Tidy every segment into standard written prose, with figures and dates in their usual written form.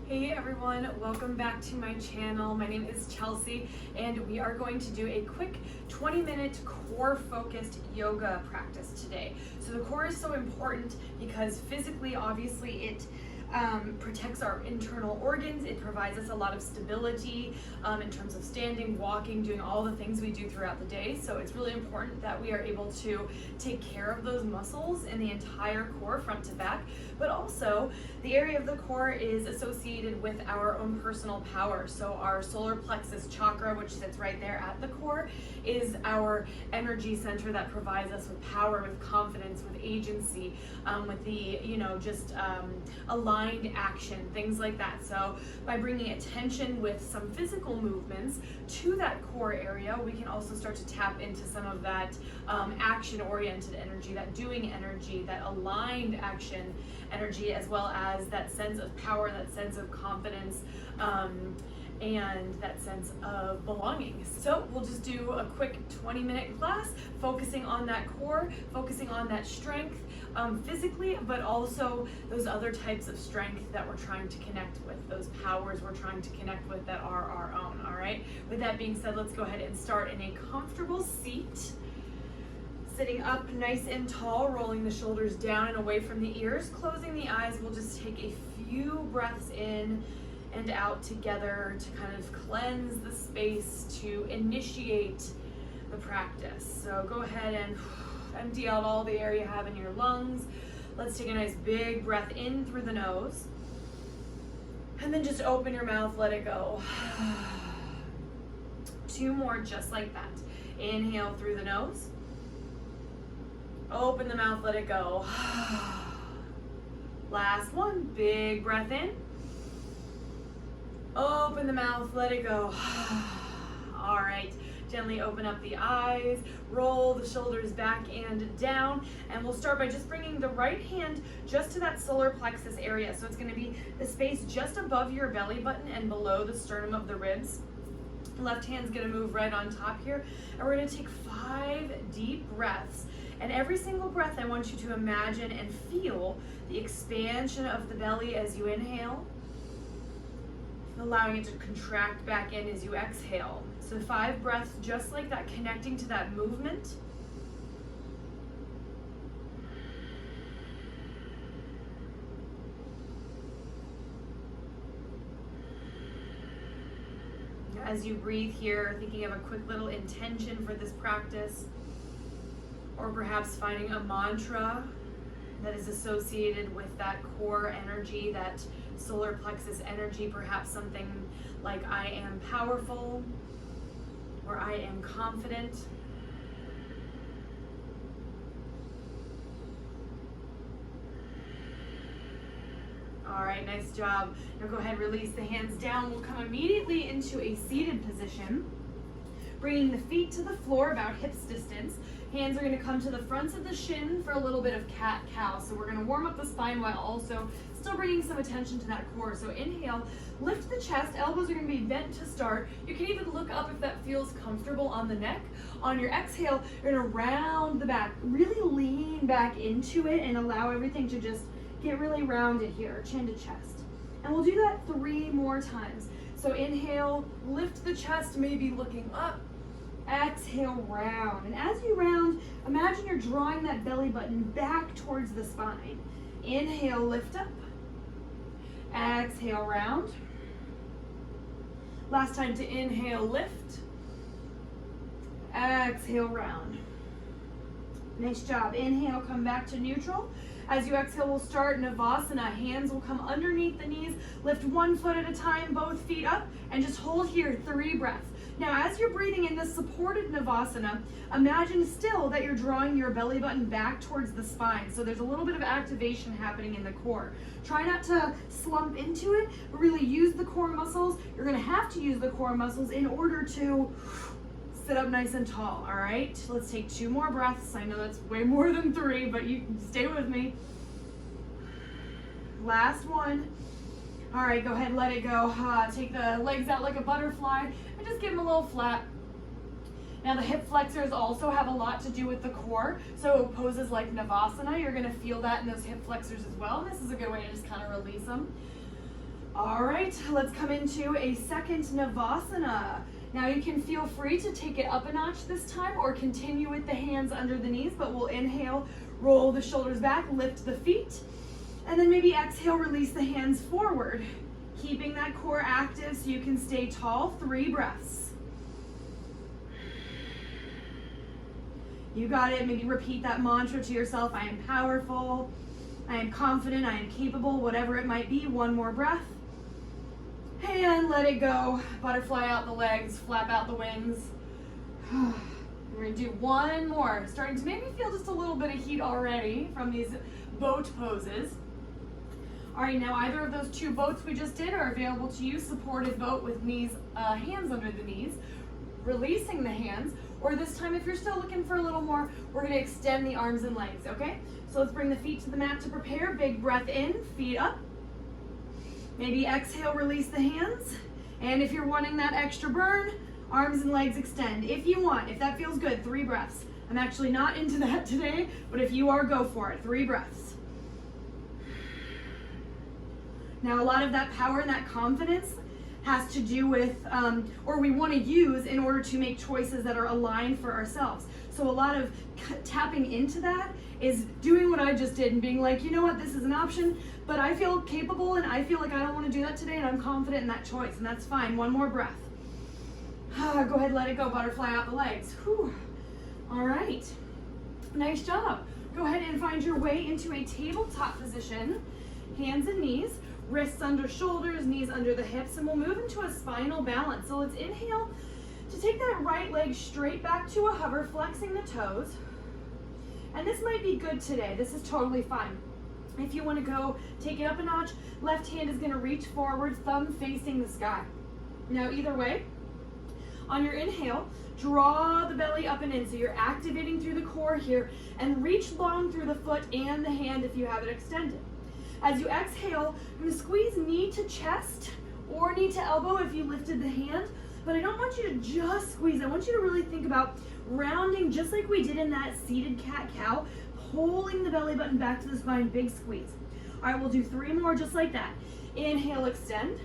Hey everyone, welcome back to my channel. My name is Chelsea and we are going to do a quick 20-minute core focused yoga practice today. So the core is so important because physically, obviously, it protects our internal organs. It provides us a lot of stability in terms of standing, walking, doing all the things we do throughout the day. So it's really important that we are able to take care of those muscles in the entire core, front to back. But also, the area of the core is associated with our own personal power. So our Solar Plexus Chakra, which sits right there at the core, is our energy center that provides us with power, with confidence, with agency, with the, aligned action, things like that. So by bringing attention with some physical movements to that core area, we can also start to tap into some of that action-oriented energy, that doing energy, that aligned action energy, as well as that sense of power, that sense of confidence, and that sense of belonging. So we'll just do a quick 20-minute class focusing on that core, focusing on that strength physically, but also those other types of strength that we're trying to connect with, those powers we're trying to connect with that are our own, all right? With that being said, let's go ahead and start in a comfortable seat. Sitting up nice and tall, rolling the shoulders down and away from the ears, closing the eyes. We'll just take a few breaths in and out together to kind of cleanse the space, to initiate the practice. So go ahead and empty out all the air you have in your lungs. Let's take a nice big breath in through the nose. And then just open your mouth, let it go. 2 more just like that. Inhale through the nose. Open the mouth, let it go. Last one, big breath in. Open the mouth, let it go. All right, gently open up the eyes, roll the shoulders back and down, and we'll start by just bringing the right hand just to that solar plexus area. So it's gonna be the space just above your belly button and below the sternum of the ribs. Left hand's gonna move right on top here, and we're gonna take 5 deep breaths. And every single breath, I want you to imagine and feel the expansion of the belly as you inhale, allowing it to contract back in as you exhale. So 5 breaths just like that, connecting to that movement. As you breathe here, thinking of a quick little intention for this practice, or perhaps finding a mantra that is associated with that core energy, that solar plexus energy, perhaps something like I am powerful, or I am confident. All right, nice job. Now go ahead, release the hands down. We'll come immediately into a seated position, bringing the feet to the floor about hips distance. Hands are going to come to the fronts of the shin for a little bit of cat-cow. So we're going to warm up the spine while also still bringing some attention to that core. So inhale, lift the chest. Elbows are going to be bent to start. You can even look up if that feels comfortable on the neck. On your exhale, you're going to round the back. Really lean back into it and allow everything to just get really rounded here, chin to chest. And we'll do that 3 more times. So inhale, lift the chest, maybe looking up. Exhale, round. And as you round, imagine you're drawing that belly button back towards the spine. Inhale, lift up. Exhale, round. Last time to inhale, lift. Exhale, round. Nice job. Inhale, come back to neutral. As you exhale, we'll start Navasana. Hands will come underneath the knees. Lift 1 foot at a time, both feet up, and just hold here 3 breaths. Now, as you're breathing in this supported Navasana, imagine still that you're drawing your belly button back towards the spine. So there's a little bit of activation happening in the core. Try not to slump into it, but really use the core muscles. You're gonna have to use the core muscles in order to sit up nice and tall, all right? Let's take 2 more breaths. I know that's way more than 3, but you stay with me. Last one. All right, go ahead, let it go. Take the legs out like a butterfly and just give them a little flat. Now the hip flexors also have a lot to do with the core. So poses like Navasana, you're gonna feel that in those hip flexors as well. And this is a good way to just kind of release them. All right, let's come into a second Navasana. Now you can feel free to take it up a notch this time or continue with the hands under the knees, but we'll inhale, roll the shoulders back, lift the feet, and then maybe exhale, release the hands forward. Keeping that core active so you can stay tall, 3 breaths. You got it, maybe repeat that mantra to yourself, I am powerful, I am confident, I am capable, whatever it might be. 1 more breath. And let it go. Butterfly out the legs, flap out the wings. We're gonna do 1 more. Starting to maybe feel just a little bit of heat already from these boat poses. All right, now either of those 2 boats we just did are available to you. Supported boat with knees, hands under the knees, releasing the hands. Or this time, if you're still looking for a little more, we're gonna extend the arms and legs, okay? So let's bring the feet to the mat to prepare. Big breath in, feet up. Maybe exhale, release the hands. And if you're wanting that extra burn, arms and legs extend. If you want, if that feels good, 3 breaths. I'm actually not into that today, but if you are, go for it. 3 breaths. Now, a lot of that power and that confidence has to do with, or we want to use in order to make choices that are aligned for ourselves. So a lot of tapping into that is doing what I just did and being like, you know what, this is an option, but I feel capable and I feel like I don't want to do that today and I'm confident in that choice, and that's fine. 1 more breath. Go ahead, let it go, butterfly out the legs. Whew. All right, nice job. Go ahead and find your way into a tabletop position, hands and knees, wrists under shoulders, knees under the hips, and we'll move into a spinal balance. So let's inhale to take that right leg straight back to a hover, flexing the toes. And this might be good today. This is totally fine. If you want to go take it up a notch, left hand is going to reach forward, thumb facing the sky. Now either way, on your inhale, draw the belly up and in. So you're activating through the core here, and reach long through the foot and the hand if you have it extended. As you exhale, I'm going to squeeze knee to chest or knee to elbow if you lifted the hand, but I don't want you to just squeeze. I want you to really think about rounding just like we did in that seated cat-cow, pulling the belly button back to the spine, big squeeze. All right, we'll do 3 more just like that. Inhale, extend.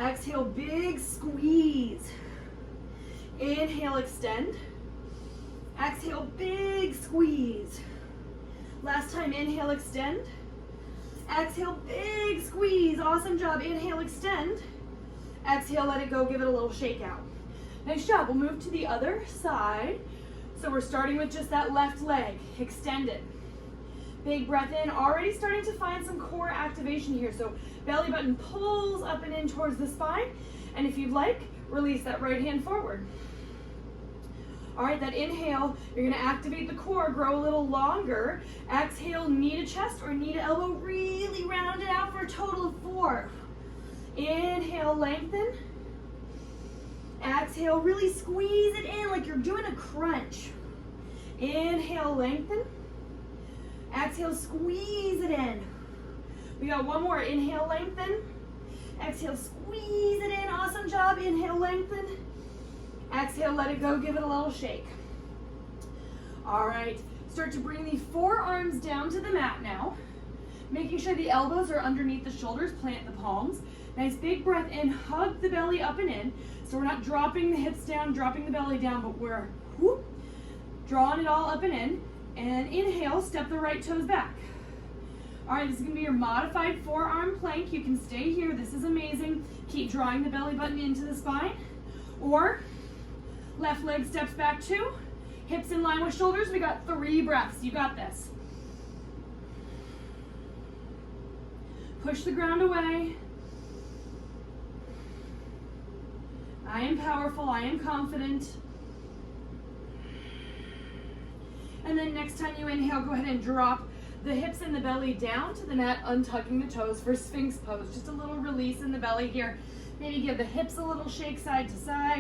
Exhale, big squeeze. Inhale, extend. Exhale, big squeeze. Last time, inhale, extend. Exhale, big squeeze. Awesome job. Inhale, extend. Exhale, let it go. Give it a little shake out. Nice job. We'll move to the other side. So we're starting with just that left leg. Extend it. Big breath in. Already starting to find some core activation here. So belly button pulls up and in towards the spine. And if you'd like, release that right hand forward. All right, that inhale, you're gonna activate the core, grow a little longer. Exhale, knee to chest or knee to elbow, really round it out for a total of 4. Inhale, lengthen. Exhale, really squeeze it in like you're doing a crunch. Inhale, lengthen. Exhale, squeeze it in. We got 1 more. Inhale, lengthen. Exhale, squeeze it in. Awesome job. Inhale, lengthen. Exhale, let it go. Give it a little shake. All right. Start to bring the forearms down to the mat now. Making sure the elbows are underneath the shoulders. Plant the palms. Nice big breath in. Hug the belly up and in. So we're not dropping the hips down, dropping the belly down, but we're whoop, drawing it all up and in. And inhale, step the right toes back. All right, this is gonna be your modified forearm plank. You can stay here, this is amazing. Keep drawing the belly button into the spine. Or left leg steps back 2, hips in line with shoulders. We got 3 breaths, you got this. Push the ground away. I am powerful, I am confident. And then next time you inhale, go ahead and drop the hips and the belly down to the mat, untucking the toes for Sphinx Pose. Just a little release in the belly here. Maybe give the hips a little shake side to side.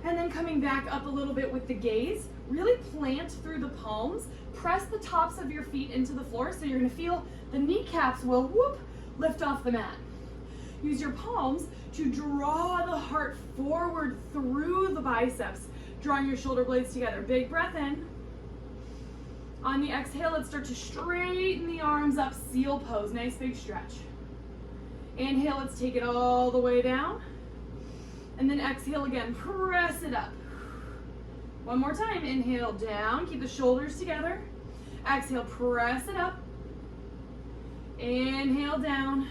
And then coming back up a little bit with the gaze. Really plant through the palms. Press the tops of your feet into the floor so you're gonna feel the kneecaps will whoop, lift off the mat. Use your palms to draw the heart forward through the biceps, drawing your shoulder blades together. Big breath in. On the exhale, let's start to straighten the arms up, seal pose. Nice big stretch. Inhale, let's take it all the way down. And then exhale again, press it up. One more time, inhale down, keep the shoulders together. Exhale, press it up. Inhale down.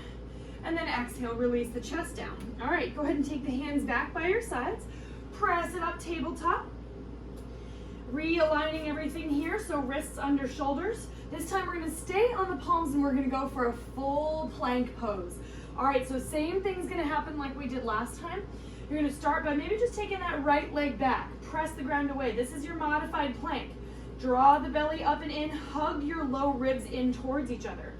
And then exhale, release the chest down. All right, go ahead and take the hands back by your sides. Press it up, tabletop. Realigning everything here, so wrists under shoulders. This time we're gonna stay on the palms and we're gonna go for a full plank pose. All right, so same thing's gonna happen like we did last time. You're gonna start by maybe just taking that right leg back. Press the ground away. This is your modified plank. Draw the belly up and in. Hug your low ribs in towards each other.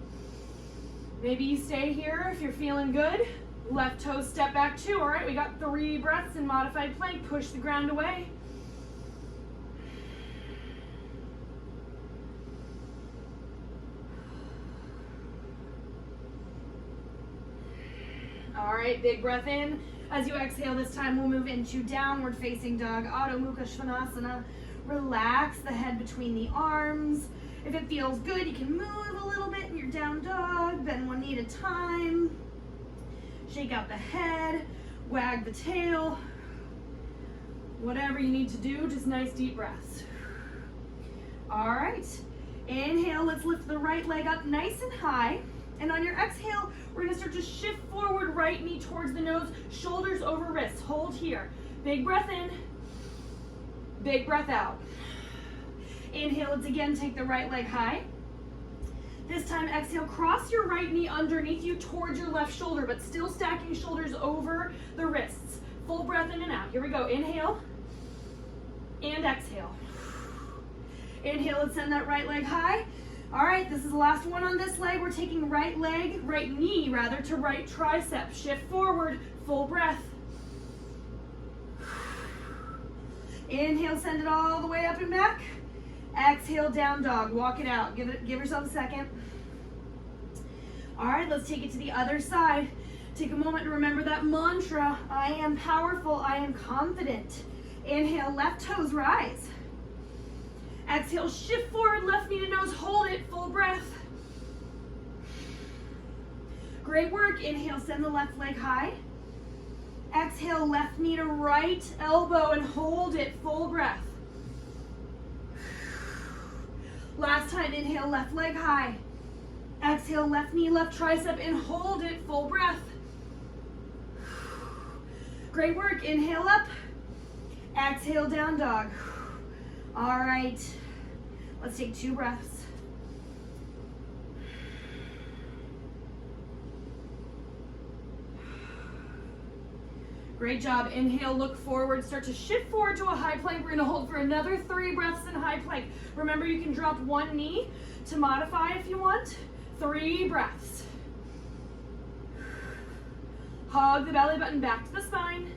Maybe you stay here if you're feeling good. Left toe step back 2. All right, we got 3 breaths in modified plank. Push the ground away. All right, big breath in. As you exhale this time, we'll move into downward facing dog, Adho Mukha Svanasana. Relax the head between the arms. If it feels good, you can move a little bit in your down dog. Bend one knee at a time. Shake out the head, wag the tail. Whatever you need to do, just nice deep breaths. All right, inhale, let's lift the right leg up nice and high. And on your exhale, we're gonna start to shift forward, right knee towards the nose, shoulders over wrists. Hold here. Big breath in, big breath out. Inhale, let's again take the right leg high. This time, exhale, cross your right knee underneath you towards your left shoulder, but still stacking shoulders over the wrists. Full breath in and out. Here we go. Inhale and exhale. Inhale, let's send that right leg high. All right, this is the last one on this leg. We're taking right knee to right tricep. Shift forward, full breath. Inhale, send it all the way up and back. Exhale, down dog, walk it out. Give yourself a second. All right, let's take it to the other side. Take a moment to remember that mantra. I am powerful, I am confident. Inhale, left toes rise. Exhale, shift forward, left knee to nose, hold it, full breath. Great work. Inhale, send the left leg high. Exhale, left knee to right elbow and hold it, full breath. Last time, inhale, left leg high. Exhale, left knee, left tricep and hold it, full breath. Great work. Inhale up. Exhale, down dog. All right, let's take 2 breaths. Great job. Inhale, look forward, start to shift forward to a high plank. We're gonna hold for another 3 breaths in high plank. Remember, you can drop one knee to modify if you want. 3 breaths. Hug the belly button back to the spine.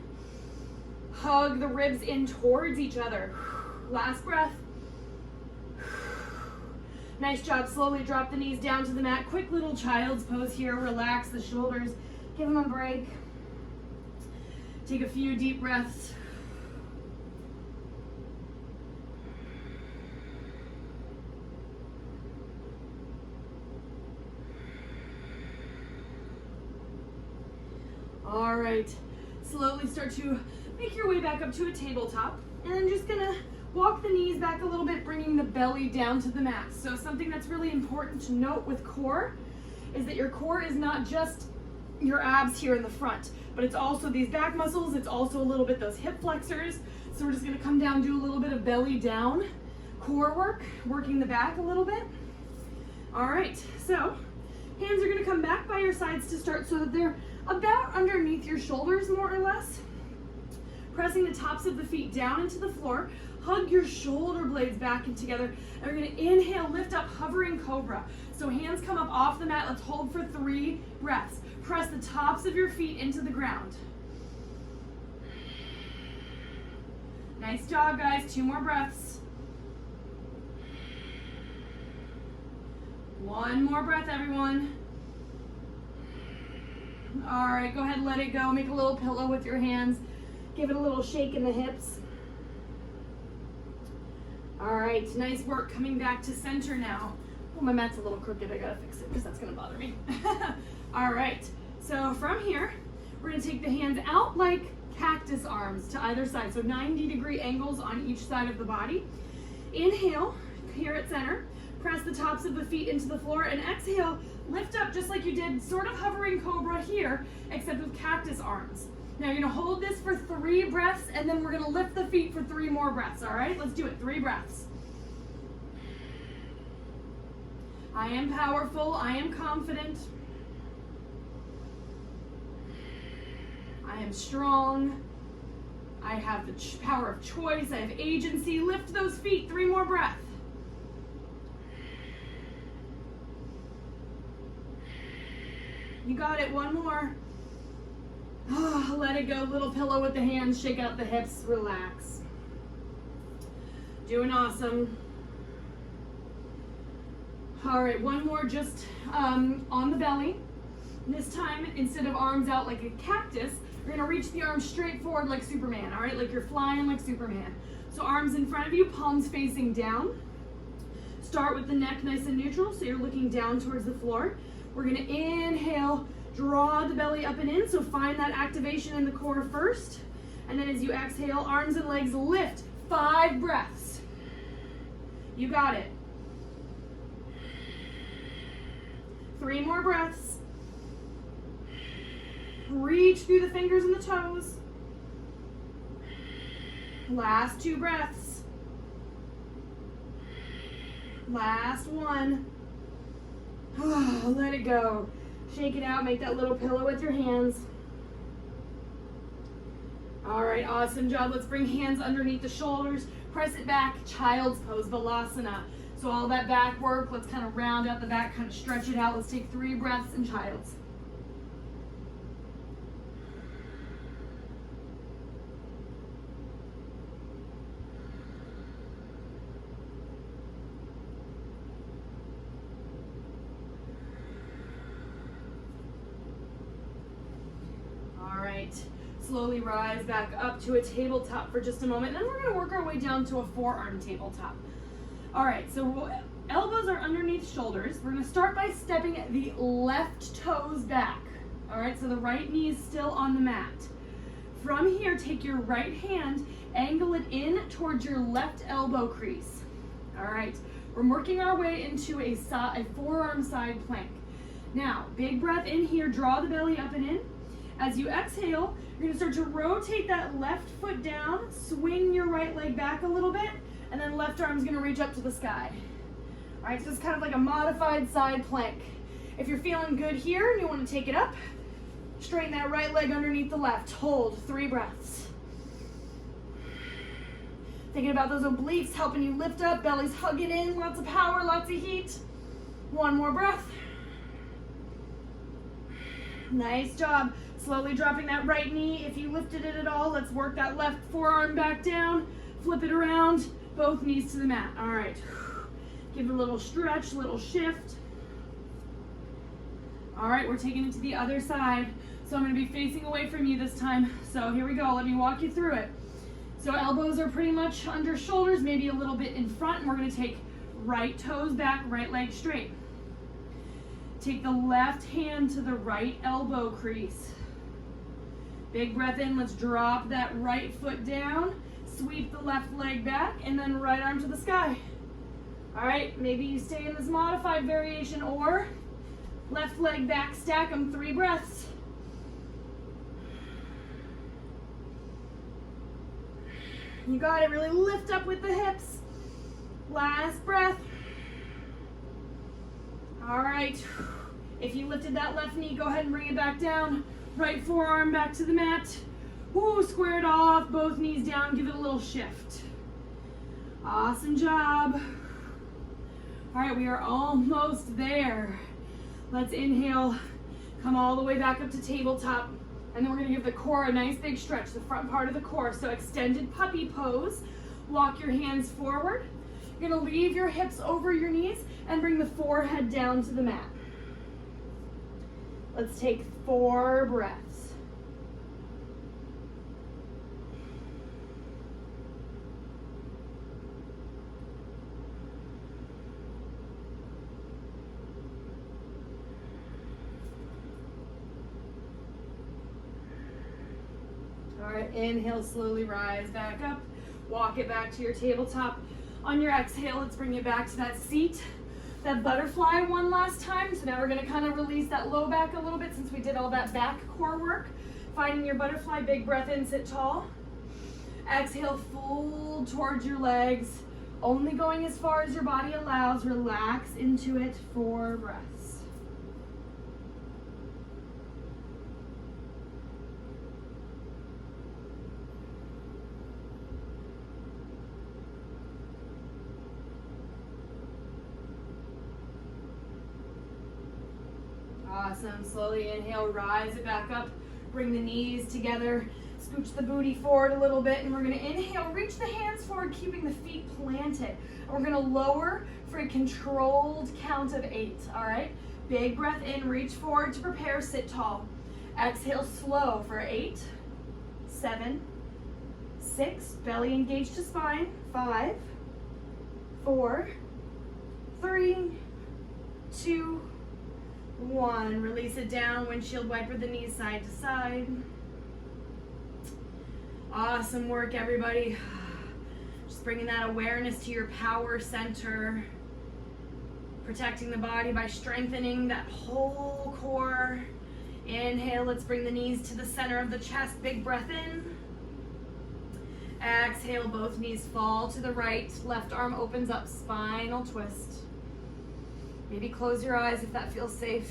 Hug the ribs in towards each other. Last breath. Nice job. Slowly drop the knees down to the mat. Quick little child's pose here. Relax the shoulders. Give them a break. Take a few deep breaths. All right. Slowly start to make your way back up to a tabletop. And I'm just gonna walk the knees back a little bit, bringing the belly down to the mat. So something that's really important to note with core is that your core is not just your abs here in the front, but it's also these back muscles. It's also a little bit those hip flexors. So we're just gonna come down, do a little bit of belly down core work, working the back a little bit. All right, so hands are gonna come back by your sides to start so that they're about underneath your shoulders, more or less. Pressing the tops of the feet down into the floor. Hug your shoulder blades back and together. And we're gonna inhale, lift up, hovering cobra. So hands come up off the mat. Let's hold for 3 breaths. Press the tops of your feet into the ground. Nice job, guys. 2 more breaths. 1 more breath, everyone. All right, go ahead, let it go. Make a little pillow with your hands. Give it a little shake in the hips. All right, nice work. Coming back to center now. Oh, my mat's a little crooked. I gotta fix it because that's gonna bother me. All right, So from here, we're gonna take the hands out like cactus arms to either side. So 90-degree angles on each side of the body. Inhale, here at center. Press the tops of the feet into the floor, and exhale, lift up just like you did, sort of hovering Cobra here, except with cactus arms. Now you're gonna hold this for 3 breaths, and then we're gonna lift the feet for 3 more breaths, all right? Let's do it, 3 breaths. I am powerful, I am confident. I am strong. I have the power of choice, I have agency. Lift those feet, 3 more breaths. You got it, 1 more. Oh, let it go, little pillow with the hands, shake out the hips, relax. Doing awesome. All right, 1 more just on the belly. This time, instead of arms out like a cactus, you're gonna reach the arms straight forward like Superman, all right? Like you're flying like Superman. So arms in front of you, palms facing down. Start with the neck nice and neutral, so you're looking down towards the floor. We're gonna inhale, draw the belly up and in, so find that activation in the core first. And then as you exhale, arms and legs lift, 5 breaths. You got it. 3 more breaths. Reach through the fingers and the toes. Last 2 breaths. Last 1. Let it go. Shake it out, make that little pillow with your hands. All right, awesome job. Let's bring hands underneath the shoulders. Press it back, child's pose, Balasana. So all that back work, let's kind of round out the back, kind of stretch it out. Let's take 3 breaths in child's. Slowly rise back up to a tabletop for just a moment. Then we're going to work our way down to a forearm tabletop. All right, so elbows are underneath shoulders. We're going to start by stepping the left toes back. All right, so the right knee is still on the mat. From here, take your right hand, angle it in towards your left elbow crease. All right, we're working our way into a forearm side plank. Now, big breath in here, draw the belly up and in. As you exhale, you're gonna start to rotate that left foot down, swing your right leg back a little bit, and then left arm's gonna reach up to the sky. All right, so it's kind of like a modified side plank. If you're feeling good here and you wanna take it up, straighten that right leg underneath the left. Hold, 3 breaths. Thinking about those obliques helping you lift up, belly's hugging in, lots of power, lots of heat. 1 more breath. Nice job. Slowly dropping that right knee. If you lifted it at all, let's work that left forearm back down. Flip it around, both knees to the mat. All right. Give it a little stretch, little shift. All right, we're taking it to the other side. So I'm gonna be facing away from you this time. So here we go, let me walk you through it. So elbows are pretty much under shoulders, maybe a little bit in front, and we're gonna take right toes back, right leg straight. Take the left hand to the right elbow crease. Big breath in, let's drop that right foot down, sweep the left leg back, and then right arm to the sky. All right, maybe you stay in this modified variation, or left leg back, stack them, 3 breaths. You got it, really lift up with the hips. Last breath. All right, if you lifted that left knee, go ahead and bring it back down. Right forearm back to the mat. Woo, square it off, both knees down, give it a little shift. Awesome job. All right, we are almost there. Let's inhale, come all the way back up to tabletop, and then we're gonna give the core a nice big stretch, the front part of the core. So extended puppy pose. Walk your hands forward. You're gonna leave your hips over your knees and bring the forehead down to the mat. Let's take 4 breaths. All right, inhale, slowly rise back up. Walk it back to your tabletop. On your exhale, let's bring it back to that seat, that butterfly one last time. So now we're gonna kind of release that low back a little bit since we did all that back core work. Finding your butterfly, big breath in, sit tall. Exhale, fold towards your legs, only going as far as your body allows. Relax into it, 4 breaths. Awesome. Slowly inhale, rise it back up. Bring the knees together. Scooch the booty forward a little bit. And we're going to inhale, reach the hands forward, keeping the feet planted. And we're going to lower for a controlled count of 8. All right? Big breath in, reach forward to prepare, sit tall. Exhale, slow for 8, 7, 6. Belly engaged to spine. 5, 4, 3, 2, 1. Release it down. Windshield wiper the knees side to side. Awesome work, everybody. Just bringing that awareness to your power center. Protecting the body by strengthening that whole core. Inhale, let's bring the knees to the center of the chest. Big breath in. Exhale, both knees fall to the right. Left arm opens up, spinal twist. Maybe close your eyes if that feels safe.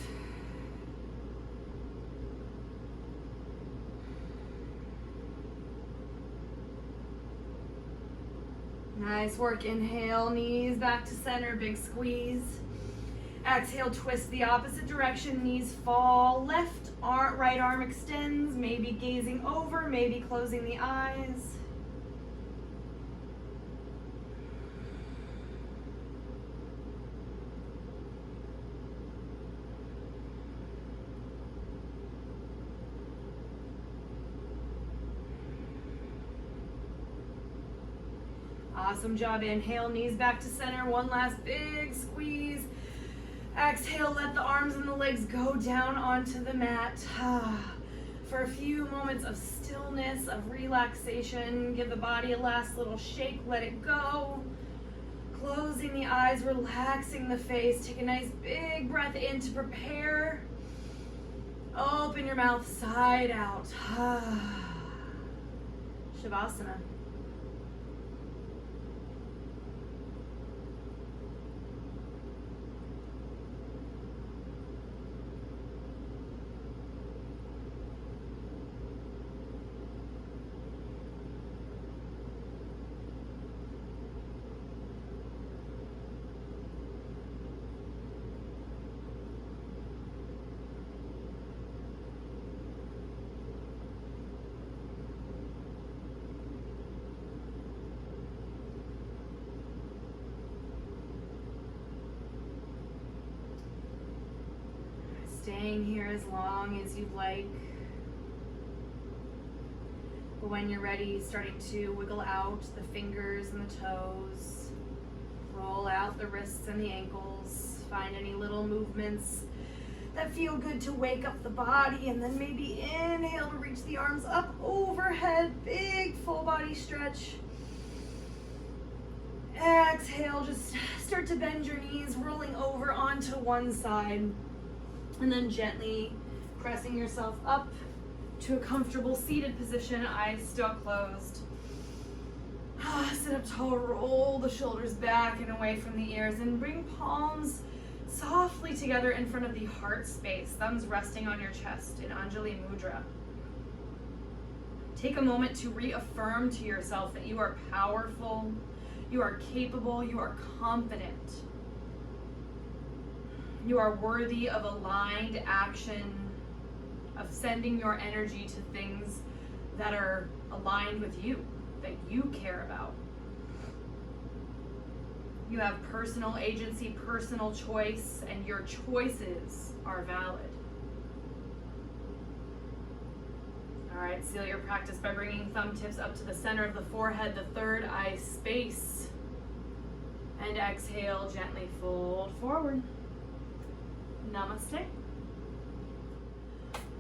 Nice work. Inhale, knees back to center, big squeeze. Exhale, twist the opposite direction, knees fall. Left arm, right arm extends, maybe gazing over, maybe closing the eyes. Awesome job. Inhale, knees back to center. One last big squeeze. Exhale, let the arms and the legs go down onto the mat. For a few moments of stillness, of relaxation. Give the body a last little shake. Let it go. Closing the eyes, relaxing the face. Take a nice big breath in to prepare. Open your mouth side out. Shavasana. Staying here as long as you'd like. But when you're ready, starting to wiggle out the fingers and the toes. Roll out the wrists and the ankles. Find any little movements that feel good to wake up the body. And then maybe inhale to reach the arms up overhead. Big full body stretch. Exhale, just start to bend your knees, rolling over onto one side. And then gently pressing yourself up to a comfortable seated position, eyes still closed. Sit up tall, roll the shoulders back and away from the ears, and bring palms softly together in front of the heart space, thumbs resting on your chest in Anjali Mudra. Take a moment to reaffirm to yourself that you are powerful, you are capable, you are confident. You are worthy of aligned action, of sending your energy to things that are aligned with you, that you care about. You have personal agency, personal choice, and your choices are valid. All right, seal your practice by bringing thumb tips up to the center of the forehead, the third eye space. And exhale, gently fold forward. Namaste.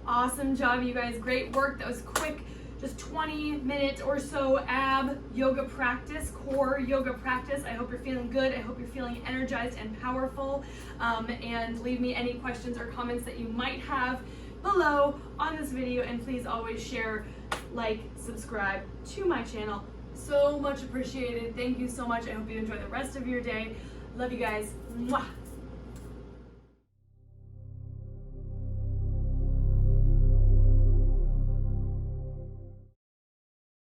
Awesome job, you guys. Great work. That was quick, just 20-minute or so ab yoga practice, core yoga practice. I hope you're feeling good. I hope you're feeling energized and powerful. And leave me any questions or comments that you might have below on this video. And please always share, like, subscribe to my channel. So much appreciated. Thank you so much. I hope you enjoy the rest of your day. Love you guys. Mwah.